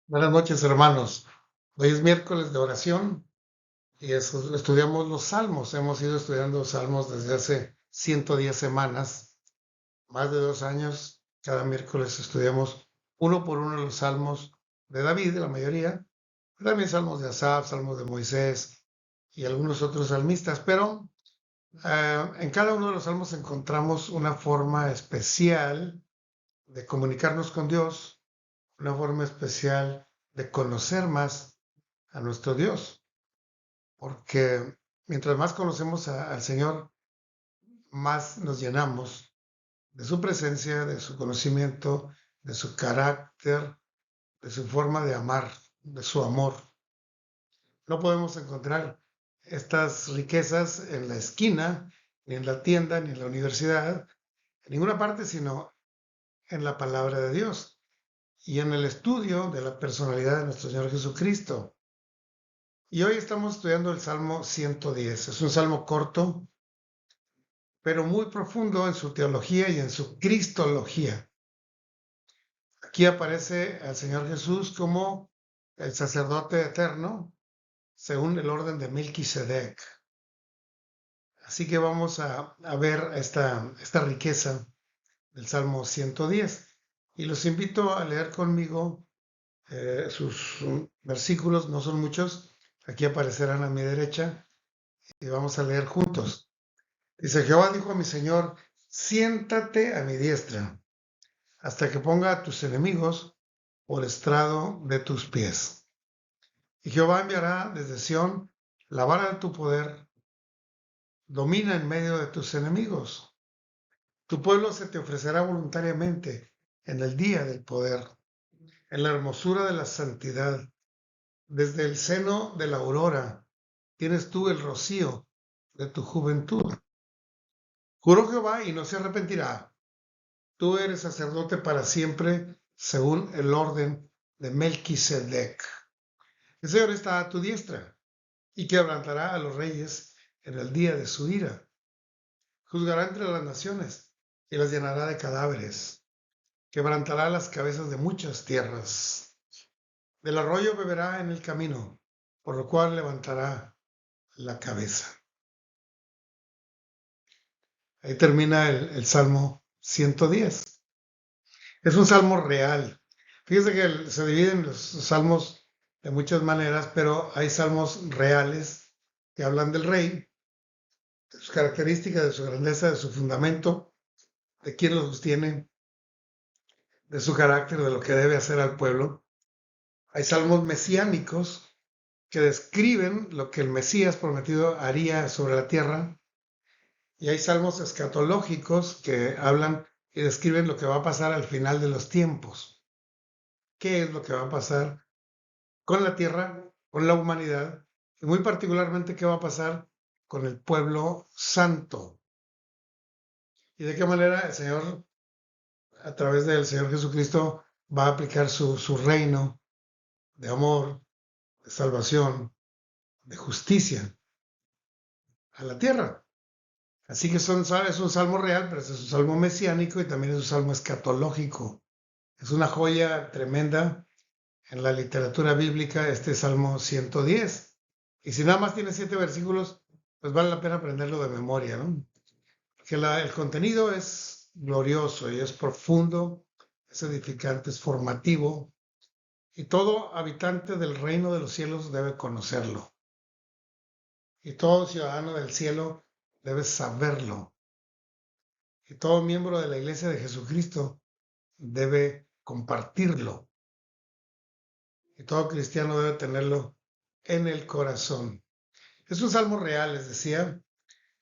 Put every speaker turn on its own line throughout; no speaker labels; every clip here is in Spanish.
Buenas noches, hermanos. Hoy es miércoles de oración y estudiamos los salmos. Hemos ido estudiando salmos desde hace 110 semanas, más de 2 años. Cada miércoles estudiamos uno por uno los salmos de David, la mayoría, pero también salmos de Asaf, salmos de Moisés y algunos otros salmistas. Pero en cada uno de los salmos encontramos una forma especial de comunicarnos con Dios, una forma especial de conocer más a nuestro Dios, porque mientras más conocemos al Señor, más nos llenamos de su presencia, de su conocimiento, de su carácter, de su forma de amar, de su amor. No podemos encontrar estas riquezas en la esquina, ni en la tienda, ni en la universidad, en ninguna parte, sino en la palabra de Dios y en el estudio de la personalidad de nuestro Señor Jesucristo. Y hoy estamos estudiando el Salmo 110. Es un salmo corto, pero muy profundo en su teología y en su cristología. Aquí aparece al Señor Jesús como el sacerdote eterno, según el orden de Melquisedec. Así que vamos a ver esta riqueza del Salmo 110. Y los invito a leer conmigo sus versículos, no son muchos, aquí aparecerán a mi derecha, y vamos a leer juntos. Dice: Jehová dijo a mi Señor, siéntate a mi diestra, hasta que ponga a tus enemigos por estrado de tus pies. Y Jehová enviará desde Sión la vara de tu poder, domina en medio de tus enemigos. Tu pueblo se te ofrecerá voluntariamente en el día del poder, en la hermosura de la santidad. Desde el seno de la aurora tienes tú el rocío de tu juventud. Juró Jehová y no se arrepentirá. Tú eres sacerdote para siempre, según el orden de Melquisedec. El Señor está a tu diestra y quebrantará a los reyes en el día de su ira. Juzgará entre las naciones y las llenará de cadáveres. Quebrantará las cabezas de muchas tierras. Del arroyo beberá en el camino, por lo cual levantará la cabeza. Ahí termina el Salmo 110. Es un salmo real. Fíjense que se dividen los salmos de muchas maneras, pero hay salmos reales que hablan del rey, de sus características, de su grandeza, de su fundamento, de quién lo sostiene, de su carácter, de lo que debe hacer al pueblo. Hay salmos mesiánicos que describen lo que el Mesías prometido haría sobre la tierra, y hay salmos escatológicos que hablan y describen lo que va a pasar al final de los tiempos. ¿Qué es lo que va a pasar con la tierra, con la humanidad, y muy particularmente qué va a pasar con el pueblo santo? Y de qué manera el Señor, a través del Señor Jesucristo, va a aplicar su reino de amor, de salvación, de justicia a la tierra. Así que es un salmo real, pero es un salmo mesiánico y también es un salmo escatológico. Es una joya tremenda en la literatura bíblica, este Salmo 110. Y si nada más tiene 7 versículos, pues vale la pena aprenderlo de memoria, ¿no? Porque el contenido es glorioso y es profundo, es edificante, es formativo, y todo habitante del reino de los cielos debe conocerlo. Y todo ciudadano del cielo debe saberlo. Y todo miembro de la iglesia de Jesucristo debe compartirlo. Y todo cristiano debe tenerlo en el corazón. Es un salmo real, les decía,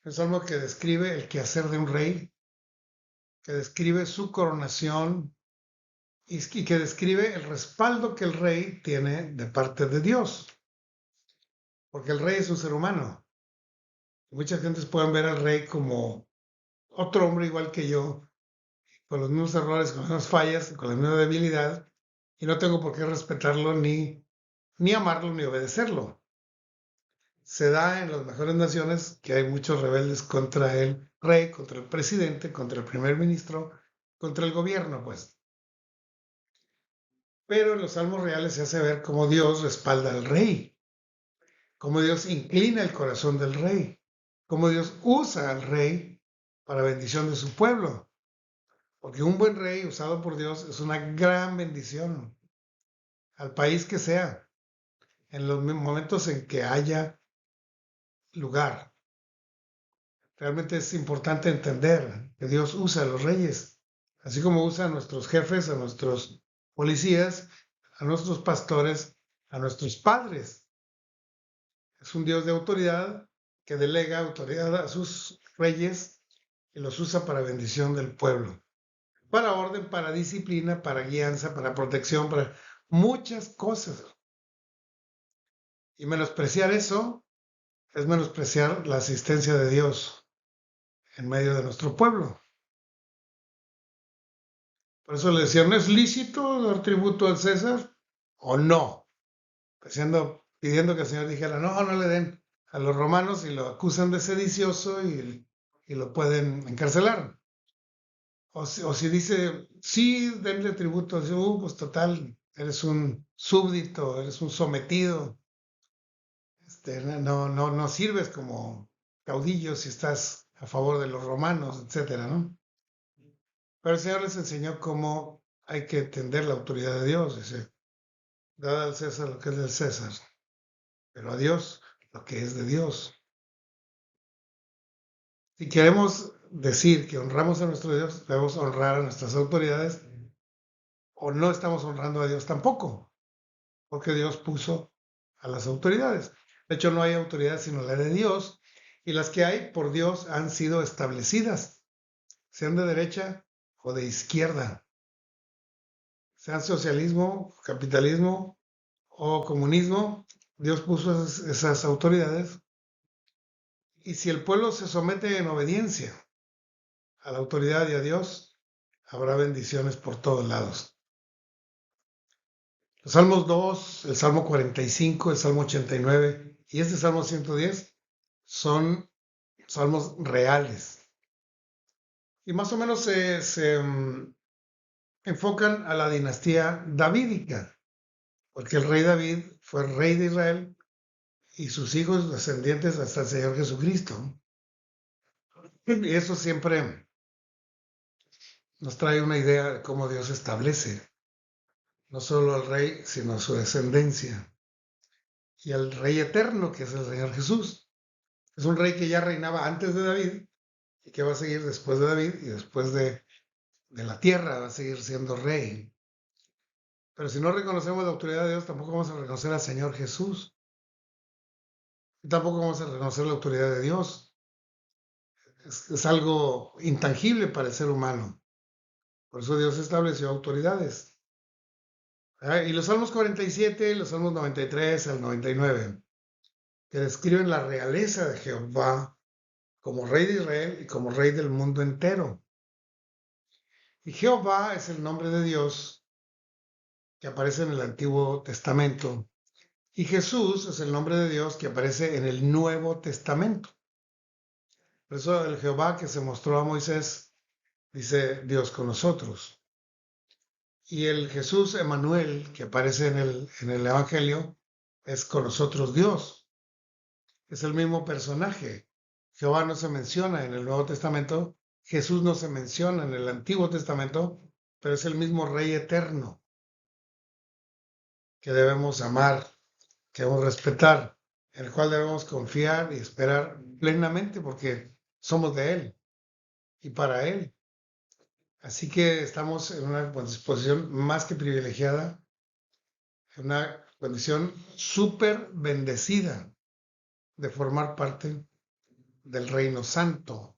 un salmo que describe el quehacer de un rey, que describe su coronación y que describe el respaldo que el rey tiene de parte de Dios. Porque el rey es un ser humano. Muchas gentes pueden ver al rey como otro hombre igual que yo, con los mismos errores, con las mismas fallas, con la misma debilidad, y no tengo por qué respetarlo, ni amarlo, ni obedecerlo. Se da en las mejores naciones que hay muchos rebeldes contra el rey, contra el presidente, contra el primer ministro, contra el gobierno, pues. Pero en los salmos reales se hace ver cómo Dios respalda al rey, cómo Dios inclina el corazón del rey, cómo Dios usa al rey para bendición de su pueblo. Porque un buen rey usado por Dios es una gran bendición al país que sea, en los momentos en que haya lugar. Realmente es importante entender que Dios usa a los reyes, así como usa a nuestros jefes, a nuestros policías, a nuestros pastores, a nuestros padres. Es un Dios de autoridad que delega autoridad a sus reyes y los usa para bendición del pueblo, para orden, para disciplina, para guianza, para protección, para muchas cosas. Y menospreciar eso es menospreciar la asistencia de Dios en medio de nuestro pueblo. Por eso le decían, ¿es lícito dar tributo al César o no? Pidiendo que el Señor dijera, no, no le den a los romanos y lo acusan de sedicioso y lo pueden encarcelar. O si dice, sí, denle tributo, dice, pues total, eres un súbdito, eres un sometido, no sirves como caudillo si estás a favor de los romanos, etcétera, ¿no? Pero el Señor les enseñó cómo hay que entender la autoridad de Dios. Dice, dad al César lo que es del César, pero a Dios lo que es de Dios. Si queremos decir que honramos a nuestro Dios, debemos honrar a nuestras autoridades, o no estamos honrando a Dios tampoco, porque Dios puso a las autoridades. De hecho, no hay autoridad sino la de Dios, y las que hay por Dios han sido establecidas, sean de derecha o de izquierda, sean socialismo, capitalismo o comunismo. Dios puso esas autoridades, y si el pueblo se somete en obediencia a la autoridad y a Dios, habrá bendiciones por todos lados. Los Salmos 2, el Salmo 45, el Salmo 89 y este Salmo 110 son salmos reales. Y más o menos se enfocan a la dinastía davídica, porque el rey David fue rey de Israel y sus hijos descendientes hasta el Señor Jesucristo. Y eso siempre nos trae una idea de cómo Dios establece no solo al rey, sino a su descendencia. Y al rey eterno, que es el Señor Jesús. Es un rey que ya reinaba antes de David y que va a seguir después de David y después de la tierra va a seguir siendo rey. Pero si no reconocemos la autoridad de Dios, tampoco vamos a reconocer al Señor Jesús. Y tampoco vamos a reconocer la autoridad de Dios. Es algo intangible para el ser humano. Por eso Dios estableció autoridades. Y los Salmos 47, los Salmos 93 al 99, que describen la realeza de Jehová como rey de Israel y como rey del mundo entero. Y Jehová es el nombre de Dios que aparece en el Antiguo Testamento. Y Jesús es el nombre de Dios que aparece en el Nuevo Testamento. Por eso el Jehová que se mostró a Moisés, dice Dios con nosotros. Y el Jesús Emmanuel que aparece en el Evangelio es con nosotros Dios. Es el mismo personaje. Jehová no se menciona en el Nuevo Testamento, Jesús no se menciona en el Antiguo Testamento, pero es el mismo Rey eterno que debemos amar, que debemos respetar, en el cual debemos confiar y esperar plenamente porque somos de Él y para Él. Así que estamos en una posición más que privilegiada, en una condición súper bendecida de formar parte del Reino Santo.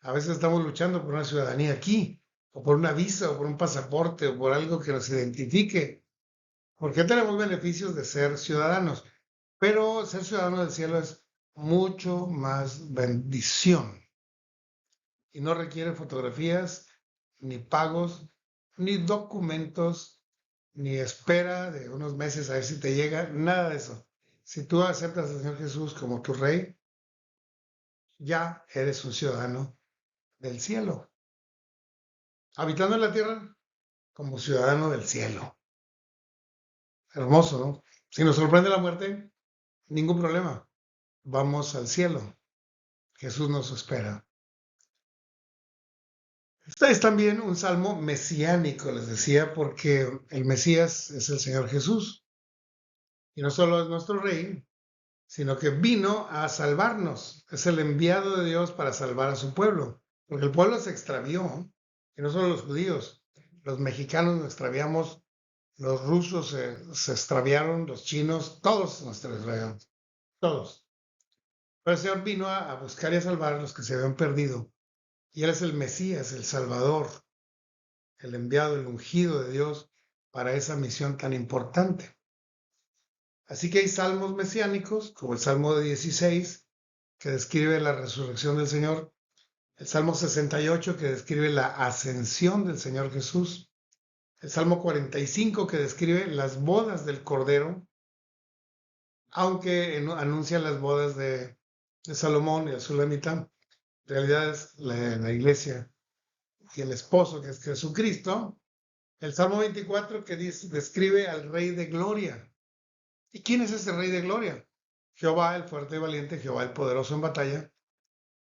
A veces estamos luchando por una ciudadanía aquí, o por una visa, o por un pasaporte, o por algo que nos identifique, porque tenemos beneficios de ser ciudadanos, pero ser ciudadano del cielo es mucho más bendición y no requiere fotografías, ni pagos, ni documentos, ni espera de unos meses a ver si te llega, nada de eso. Si tú aceptas al Señor Jesús como tu rey, ya eres un ciudadano del cielo, habitando en la tierra como ciudadano del cielo. Hermoso, ¿no? Si nos sorprende la muerte, ningún problema. Vamos al cielo. Jesús nos espera. Este es también un salmo mesiánico, les decía, porque el Mesías es el Señor Jesús. Y no solo es nuestro rey, sino que vino a salvarnos. Es el enviado de Dios para salvar a su pueblo. Porque el pueblo se extravió. Y no solo los judíos, los mexicanos nos extraviamos, los rusos se extraviaron, los chinos, todos nos extraviamos. Todos. Pero el Señor vino a buscar y a salvar a los que se habían perdido. Y Él es el Mesías, el Salvador, el enviado, el ungido de Dios para esa misión tan importante. Así que hay salmos mesiánicos, como el Salmo 16, que describe la resurrección del Señor, el Salmo 68, que describe la ascensión del Señor Jesús, el Salmo 45, que describe las bodas del Cordero, aunque anuncia las bodas de Salomón y el Sulamita. En realidad es la iglesia y el esposo, que es Jesucristo. El Salmo 24, que describe al Rey de Gloria. ¿Y quién es ese Rey de Gloria? Jehová, el fuerte y valiente, Jehová, el poderoso en batalla.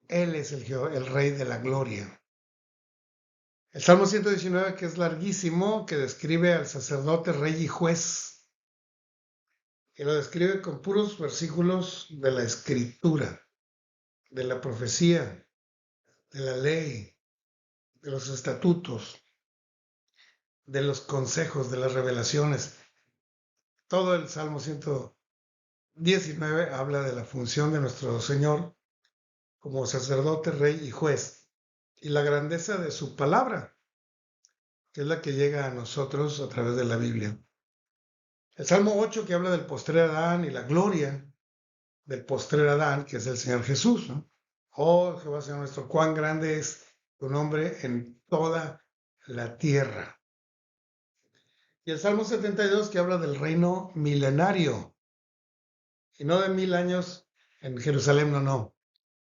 Él es el Rey de la Gloria. El Salmo 119, que es larguísimo, que describe al sacerdote, rey y juez. Y lo describe con puros versículos de la Escritura, de la profecía, de la ley, de los estatutos, de los consejos, de las revelaciones. Todo el Salmo 119 habla de la función de nuestro Señor como sacerdote, rey y juez, y la grandeza de su palabra, que es la que llega a nosotros a través de la Biblia. El Salmo 8, que habla del postrer Adán y la gloria del postrer Adán, que es el Señor Jesús, ¿no? Oh, Jehová Señor nuestro, cuán grande es tu nombre en toda la tierra. Y el Salmo 72, que habla del reino milenario, y no de 1000 años en Jerusalén, no,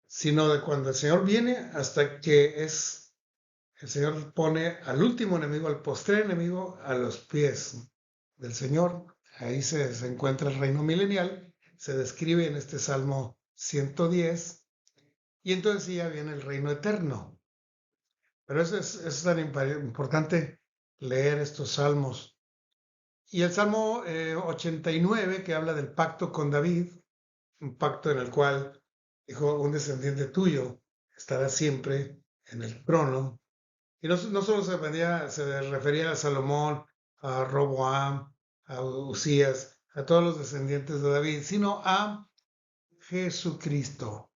sino de cuando el Señor viene hasta que el Señor pone al último enemigo, al postrer enemigo, a los pies del Señor. Ahí se encuentra el reino milenial, se describe en este Salmo 110, y entonces sí ya viene el reino eterno. Pero es tan importante leer estos salmos. Y el Salmo 89, que habla del pacto con David, un pacto en el cual dijo, un descendiente tuyo estará siempre en el trono. Y no solo se refería a Salomón, a Roboam, a Usías, a todos los descendientes de David, sino a Jesucristo,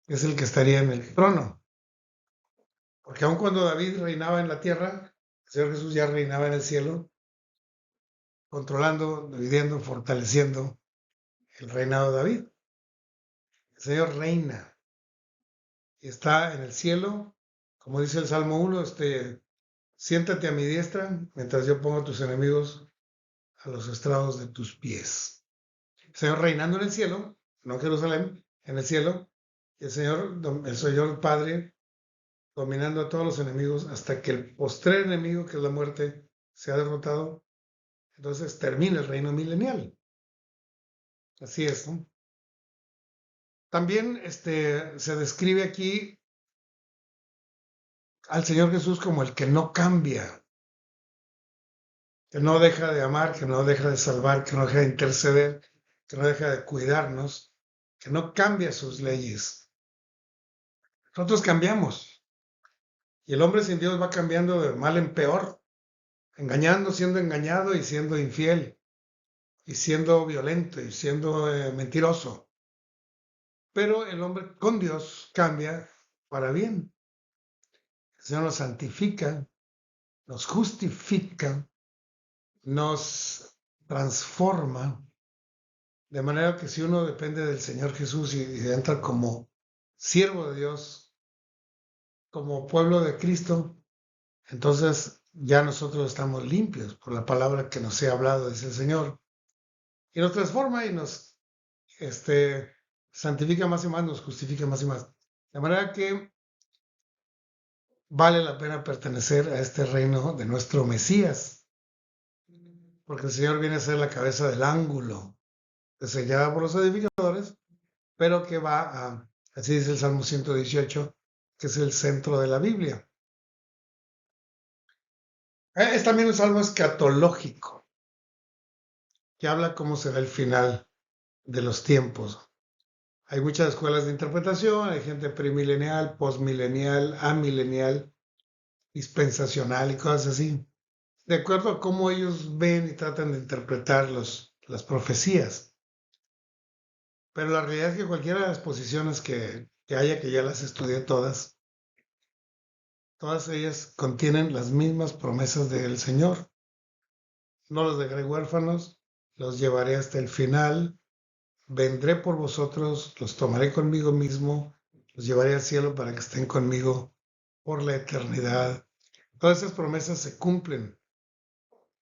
que es el que estaría en el trono. Porque aun cuando David reinaba en la tierra, el Señor Jesús ya reinaba en el cielo, controlando, dividiendo, fortaleciendo el reinado de David. El Señor reina y está en el cielo, como dice el Salmo 1, siéntate a mi diestra mientras yo pongo a tus enemigos a los estrados de tus pies. El Señor reinando en el cielo, no en Jerusalén, en el cielo, y el Señor Padre dominando a todos los enemigos hasta que el postrer enemigo, que es la muerte, sea derrotado. Entonces termina el reino milenial. Así es, ¿no? También se describe aquí al Señor Jesús como el que no cambia, que no deja de amar, que no deja de salvar, que no deja de interceder, que no deja de cuidarnos, que no cambia sus leyes. Nosotros cambiamos. Y el hombre sin Dios va cambiando de mal en peor, engañando, siendo engañado y siendo infiel, y siendo violento y siendo mentiroso. Pero el hombre con Dios cambia para bien. El Señor nos santifica, nos justifica, nos transforma, de manera que si uno depende del Señor Jesús y entra como siervo de Dios, como pueblo de Cristo, entonces ya nosotros estamos limpios por la palabra que nos ha hablado, dice el Señor, y nos transforma y nos santifica más y más, nos justifica más y más. De manera que vale la pena pertenecer a este reino de nuestro Mesías, porque el Señor viene a ser la cabeza del ángulo, sellada por los edificadores, pero que va a, así dice el Salmo 118, que es el centro de la Biblia. Es también un salmo escatológico, que habla cómo será el final de los tiempos. Hay muchas escuelas de interpretación, hay gente premilenial, postmilenial, amilenial, dispensacional y cosas así, de acuerdo a cómo ellos ven y tratan de interpretar las profecías. Pero la realidad es que cualquiera de las posiciones que haya, que ya las estudié todas ellas contienen las mismas promesas del Señor. No los dejaré huérfanos, los llevaré hasta el final, vendré por vosotros, los tomaré conmigo mismo, los llevaré al cielo para que estén conmigo por la eternidad. Todas esas promesas se cumplen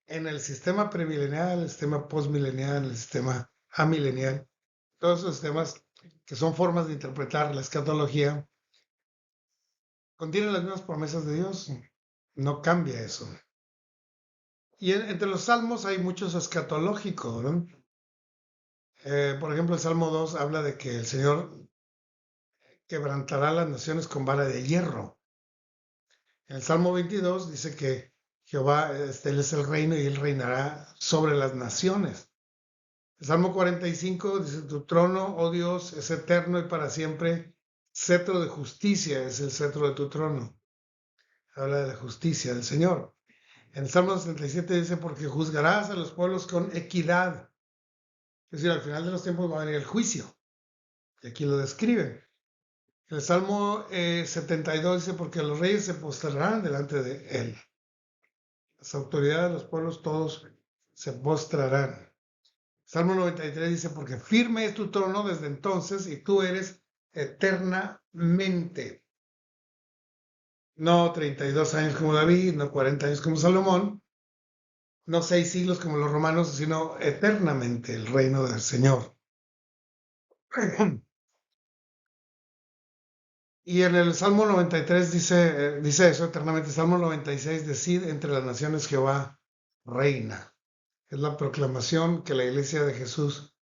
en el sistema premilenial, el sistema postmilenial, el sistema amilenial. Todos esos sistemas que son formas de interpretar la escatología contienen las mismas promesas de Dios. No cambia eso. Y entre los salmos hay muchos escatológicos, ¿no? Por ejemplo, el Salmo 2 habla de que el Señor quebrantará las naciones con vara de hierro. En el Salmo 22 dice que Jehová, Él es el reino y Él reinará sobre las naciones. El Salmo 45 dice, tu trono, oh Dios, es eterno y para siempre. Cetro de justicia es el cetro de tu trono. Habla de la justicia del Señor. En el Salmo 67 dice, porque juzgarás a los pueblos con equidad. Es decir, al final de los tiempos va a venir el juicio. Y aquí lo describe. El Salmo 72 dice, porque los reyes se postrarán delante de él. Las autoridades de los pueblos todos se postrarán. Salmo 93 dice, porque firme es tu trono desde entonces y tú eres eternamente. No 32 años como David, no 40 años como Salomón, no 6 siglos como los romanos, sino eternamente el reino del Señor. Y en el Salmo 93 dice eso eternamente. Salmo 96, decid entre las naciones Jehová reina. Es la proclamación que la iglesia de Jesús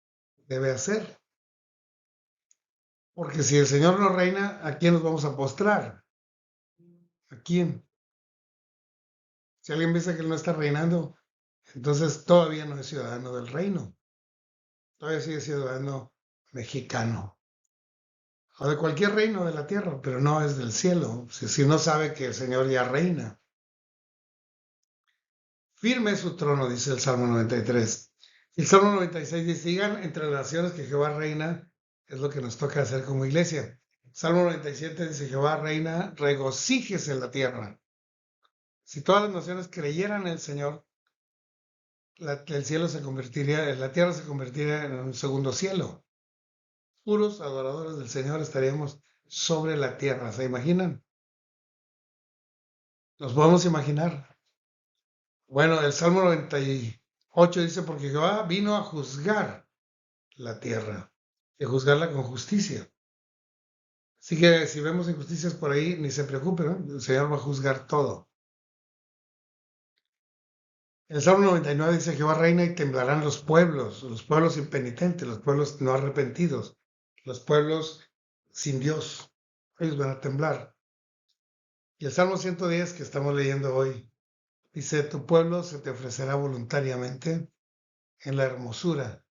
debe hacer. Porque si el Señor no reina, ¿a quién nos vamos a postrar? ¿A quién? Si alguien piensa que él no está reinando, entonces todavía no es ciudadano del reino. Todavía sigue ciudadano mexicano. O de cualquier reino de la tierra, pero no es del cielo. Si no sabe que el Señor ya reina. Firme es su trono, dice el Salmo 93. El Salmo 96 dice, sigan entre las naciones que Jehová reina, es lo que nos toca hacer como iglesia. Salmo 97 dice, Jehová reina, regocíjese en la tierra. Si todas las naciones creyeran en el Señor, el cielo se convertiría, la tierra se convertiría en un segundo cielo. Puros adoradores del Señor estaríamos sobre la tierra. ¿Se imaginan? ¿Nos podemos imaginar? Bueno, el Salmo 98 dice, porque Jehová vino a juzgar la tierra y a juzgarla con justicia. Así que si vemos injusticias por ahí, ni se preocupen, ¿no? El Señor va a juzgar todo. El Salmo 99 dice, Jehová reina y temblarán los pueblos impenitentes, los pueblos no arrepentidos, los pueblos sin Dios. Ellos van a temblar. Y el Salmo 110 que estamos leyendo hoy dice, tu pueblo se te ofrecerá voluntariamente en la hermosura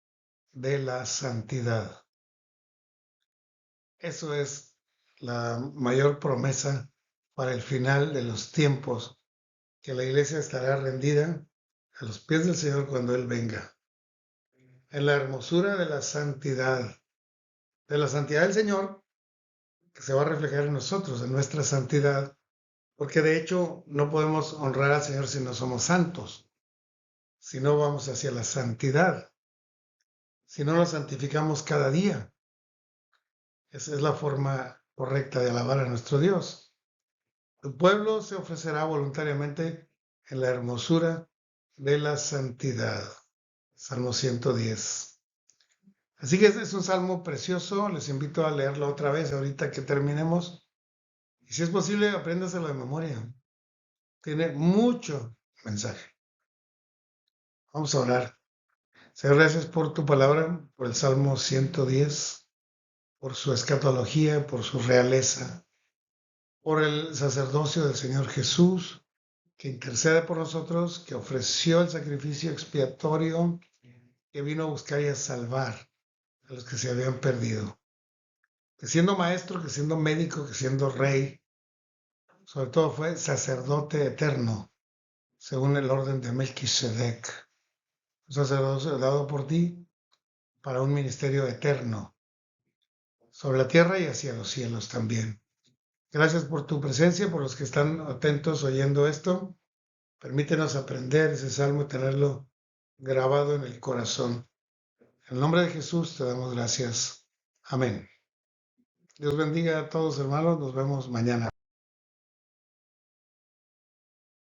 de la santidad. Eso es la mayor promesa para el final de los tiempos, que la iglesia estará rendida a los pies del Señor cuando Él venga. En la hermosura de la santidad del Señor, que se va a reflejar en nosotros, en nuestra santidad, porque de hecho no podemos honrar al Señor si no somos santos, si no vamos hacia la santidad, si no nos santificamos cada día. Esa es la forma correcta de alabar a nuestro Dios. Tu pueblo se ofrecerá voluntariamente en la hermosura de la santidad. Salmo 110. Así que este es un salmo precioso. Les invito a leerlo otra vez ahorita que terminemos. Y si es posible, apréndaselo de memoria. Tiene mucho mensaje. Vamos a orar. Señor, gracias por tu palabra, por el Salmo 110, por su escatología, por su realeza, por el sacerdocio del Señor Jesús, que intercede por nosotros, que ofreció el sacrificio expiatorio, que vino a buscar y a salvar a los que se habían perdido. Que siendo maestro, que siendo médico, que siendo rey, sobre todo fue sacerdote eterno, según el orden de Melquisedec. Un sacerdocio dado por ti para un ministerio eterno, sobre la tierra y hacia los cielos también. Gracias por tu presencia, por los que están atentos oyendo esto. Permítenos aprender ese salmo y tenerlo grabado en el corazón. En el nombre de Jesús te damos gracias. Amén. Dios bendiga a todos, hermanos. Nos vemos mañana.